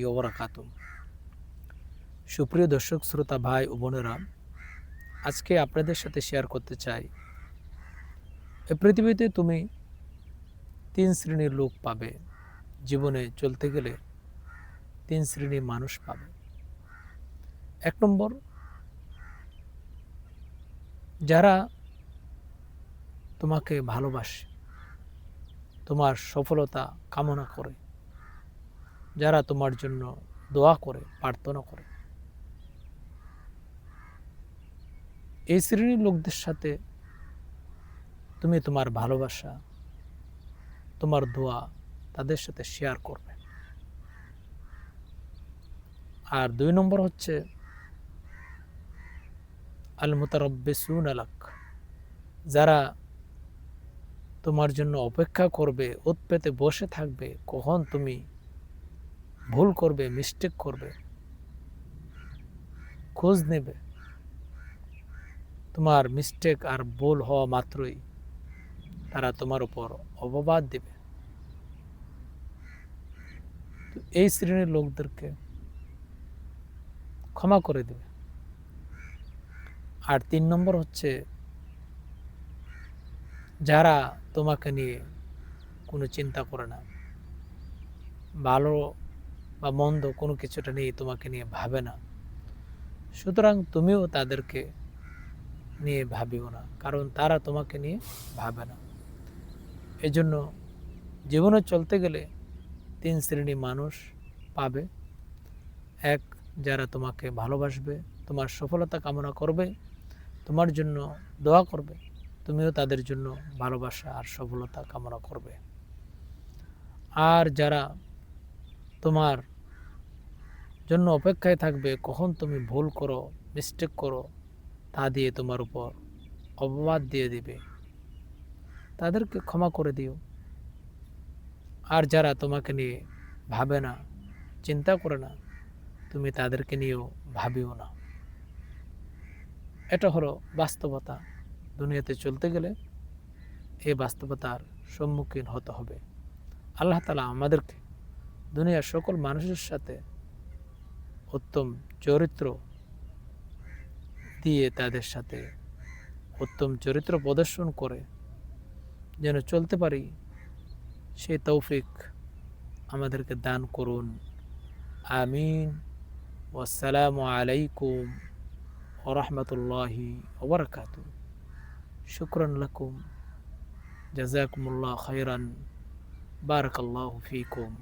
ওয়া বারাকাতুহু। সুপ্রিয় দর্শক শ্রোতা ভাই ও বোনেরা, আজকে আপনাদের সাথে শেয়ার করতে চাই, এই পৃথিবীতে তুমি ৩ শ্রেণীর লোক পাবে। জীবনে চলতে গেলে ৩ শ্রেণীর মানুষ পাবে। ১ নম্বর, যারা তোমাকে ভালোবাসে, তোমার সফলতা কামনা করে, যারা তোমার জন্য দোয়া করে, প্রার্থনা করে। এই শ্রেণীর লোকদের সাথে তুমি তোমার ভালোবাসা, তোমার দোয়া তাদের সাথে শেয়ার করবে। আর ২ নম্বর হচ্ছে আল মুতারাব্বিসুনা লাক, যারা তোমার জন্য অপেক্ষা করবে, ওত পেতে বসে থাকবে কখন তুমি ভুল করবে, মিস্টেক করবে, খোঁজ নেবে। তোমার মিস্টেক আর ভুল হওয়া মাত্রই তারা তোমার উপর অপবাদ দেবে। তো এই শ্রেণীর লোকদেরকে ক্ষমা করে দেবে। আর ৩ নম্বর হচ্ছে, যারা তোমাকে নিয়ে কোনো চিন্তা করে না, ভালো বা মন্দ কোনো কিছুটা নিয়ে তোমাকে নিয়ে ভাবে না, সুতরাং তুমিও তাদেরকে নিয়ে ভাবিও না, কারণ তারা তোমাকে নিয়ে ভাবে না। এজন্য জীবনে চলতে গেলে ৩ শ্রেণী মানুষ পাবে। ১, যারা তোমাকে ভালোবাসবে, তোমার সফলতা কামনা করবে, তোমার জন্য দোয়া করবে, তুমিও তাদের জন্য ভালোবাসা আর সফলতা কামনা করবে। আর যারা তোমার জন্য অপেক্ষায় থাকবে কখন তুমি ভুল করো, মিস্টেক করো, তা দিয়ে তোমার উপর অপবাদ দিয়ে দিবে, তাদেরকে ক্ষমা করে দিও। আর যারা তোমাকে নিয়ে ভাবে না, চিন্তা করে না, তুমি তাদেরকে নিয়েও ভাবিও না। এটা হলো বাস্তবতা। দুনিয়াতে চলতে গেলে এই বাস্তবতার সম্মুখীন হতে হবে। আল্লাহ তাআলা আমাদেরকে দুনিয়ার সকল মানুষের সাথে উত্তম চরিত্র দিয়ে, তাদের সাথে উত্তম চরিত্র প্রদর্শন করে যেন চলতে পারি, সেই তৌফিক আমাদেরকে দান করুন। আমিন। ওয়াসসালামু আলাইকুম ওয়া রাহমাতুল্লাহি ওয়া বারাকাতুহু। শুকরান লাকুম, জাযাকুমুল্লাহু খাইরান, বারাকাল্লাহু ফীকুম।